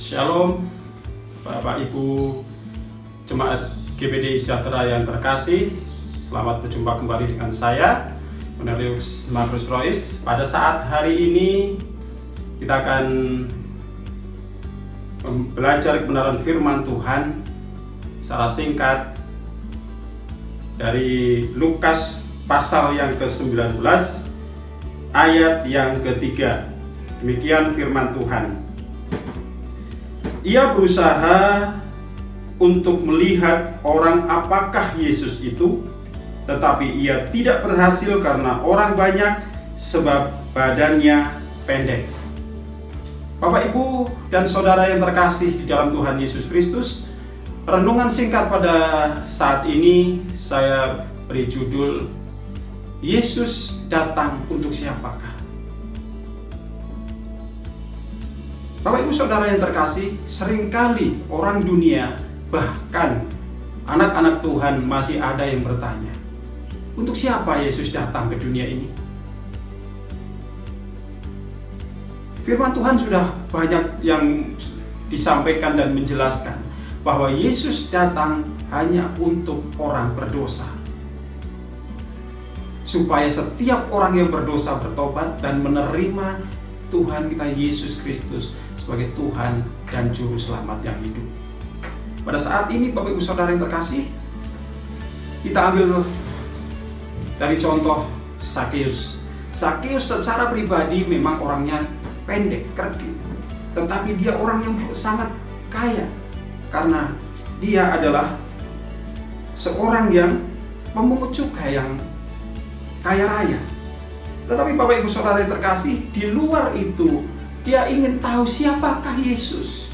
Shalom, Bapak Ibu Jemaat GBD Sejahtera yang terkasih. Selamat berjumpa kembali dengan saya, Cornelius Marcus Royce. Pada saat hari ini kita akan belajar kebenaran firman Tuhan secara singkat dari Lukas pasal yang ke-19 ayat yang ketiga. Demikian firman Tuhan. Ia berusaha untuk melihat orang apakah Yesus itu, tetapi ia tidak berhasil karena orang banyak sebab badannya pendek. Bapak, Ibu, dan Saudara yang terkasih di dalam Tuhan Yesus Kristus, renungan singkat pada saat ini saya beri judul Yesus datang untuk siapakah? Bapak, Ibu, Saudara yang terkasih, seringkali orang dunia, bahkan anak-anak Tuhan masih ada yang bertanya, untuk siapa Yesus datang ke dunia ini? Firman Tuhan sudah banyak yang disampaikan dan menjelaskan bahwa Yesus datang hanya untuk orang berdosa, supaya setiap orang yang berdosa bertobat dan menerima Tuhan kita Yesus Kristus sebagai Tuhan dan Juru Selamat yang hidup. Pada saat ini, Bapak Ibu Saudara yang terkasih, kita ambil dari contoh Sakeus. Sakeus secara pribadi memang orangnya pendek, kerdil, tetapi dia orang yang sangat kaya karena dia adalah seorang yang memungut cukai yang kaya raya. Tetapi Bapak Ibu Saudara yang terkasih, di luar itu dia ingin tahu siapakah Yesus.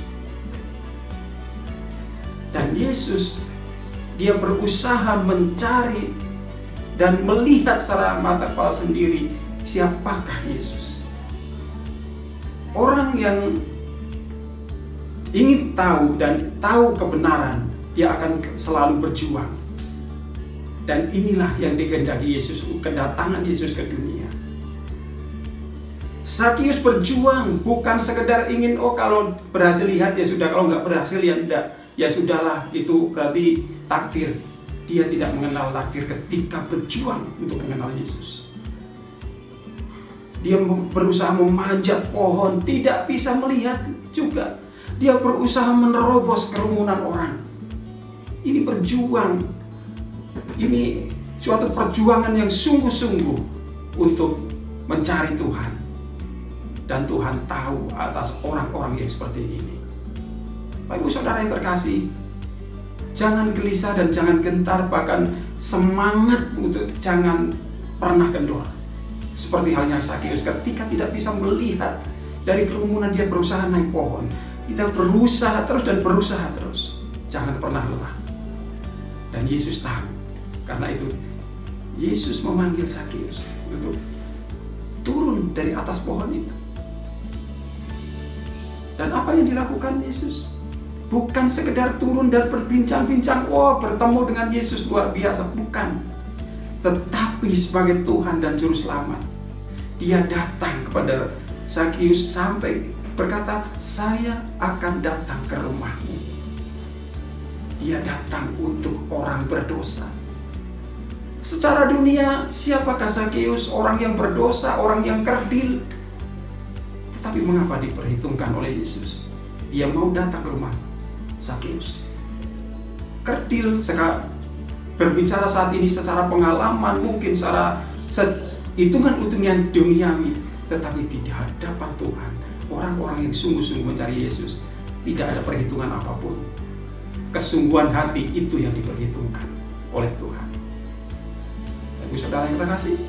Dan Yesus, dia berusaha mencari dan melihat secara mata kepala sendiri siapakah Yesus. Orang yang ingin tahu dan tahu kebenaran, dia akan selalu berjuang. Dan inilah yang dikehendaki Yesus, kedatangan Yesus ke dunia. Sakeus berjuang, bukan sekedar ingin, oh kalau berhasil lihat ya sudah, kalau nggak berhasil ya enggak, ya sudahlah, itu berarti takdir. Dia tidak mengenal takdir ketika berjuang untuk mengenal Yesus. Dia berusaha memanjat pohon, tidak bisa melihat juga. Dia berusaha menerobos kerumunan orang. Ini berjuang. Ini suatu perjuangan yang sungguh-sungguh untuk mencari Tuhan. Dan Tuhan tahu atas orang-orang yang seperti ini. Bapak Ibu Saudara yang terkasih, jangan gelisah dan jangan gentar, bahkan semangat untuk jangan pernah kendor. Seperti halnya Sakeus, ketika tidak bisa melihat dari kerumunan, dia berusaha naik pohon. Kita berusaha terus dan berusaha terus. Jangan pernah lelah. Dan Yesus tahu. Karena itu Yesus memanggil Sakeus untuk turun dari atas pohon itu. Dan apa yang dilakukan Yesus? Bukan sekedar turun dan berbincang-bincang, oh bertemu dengan Yesus luar biasa, bukan. Tetapi sebagai Tuhan dan Juru Selamat, dia datang kepada Sakeus sampai berkata, saya akan datang ke rumahmu. Dia datang untuk orang berdosa. Secara dunia, siapakah Sakeus? Orang yang berdosa, orang yang kerdil. Tapi mengapa diperhitungkan oleh Yesus? Dia mau datang ke rumah Sakeus. Kerdil, berbicara saat ini secara pengalaman, mungkin secara hitungan-hitungan duniawi. Tetapi di hadapan Tuhan, orang-orang yang sungguh-sungguh mencari Yesus, tidak ada perhitungan apapun. Kesungguhan hati itu yang diperhitungkan oleh Tuhan. Ibu Saudara yang terkasih,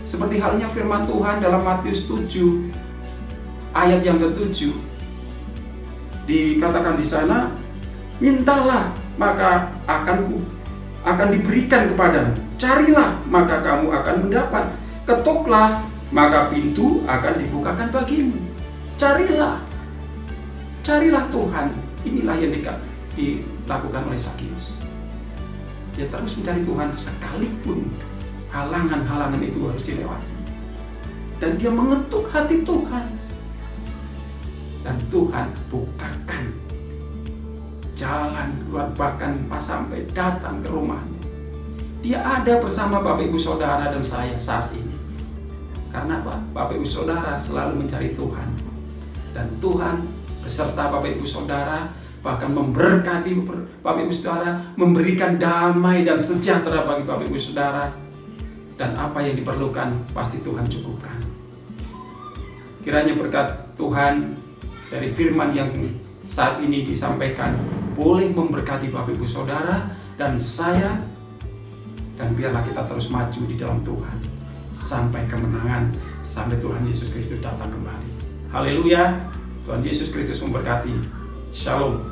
seperti halnya firman Tuhan dalam Matius 7 ayat yang ke-7, dikatakan di sana, mintalah maka akan diberikan kepadamu, carilah maka kamu akan mendapat, ketuklah maka pintu akan dibukakan bagimu. Carilah Tuhan. Inilah yang dilakukan oleh Sakeus. Dia terus mencari Tuhan sekalipun halangan-halangan itu harus dilewati. Dan dia mengetuk hati Tuhan. Dan Tuhan bukakan jalan keluar, bahkan pas sampai datang ke rumahnya. Dia ada bersama Bapak Ibu Saudara dan saya saat ini. Karena apa? Bapak Ibu Saudara selalu mencari Tuhan. Dan Tuhan beserta Bapak Ibu Saudara bahkan memberkati Bapak Ibu Saudara, memberikan damai dan sejahtera bagi Bapak Ibu Saudara. Dan apa yang diperlukan pasti Tuhan cukupkan. Kiranya berkat Tuhan dari firman yang saat ini disampaikan boleh memberkati Bapak Ibu Saudara dan saya, dan biarlah kita terus maju di dalam Tuhan sampai kemenangan, sampai Tuhan Yesus Kristus datang kembali. Haleluya. Tuhan Yesus Kristus memberkati. Shalom.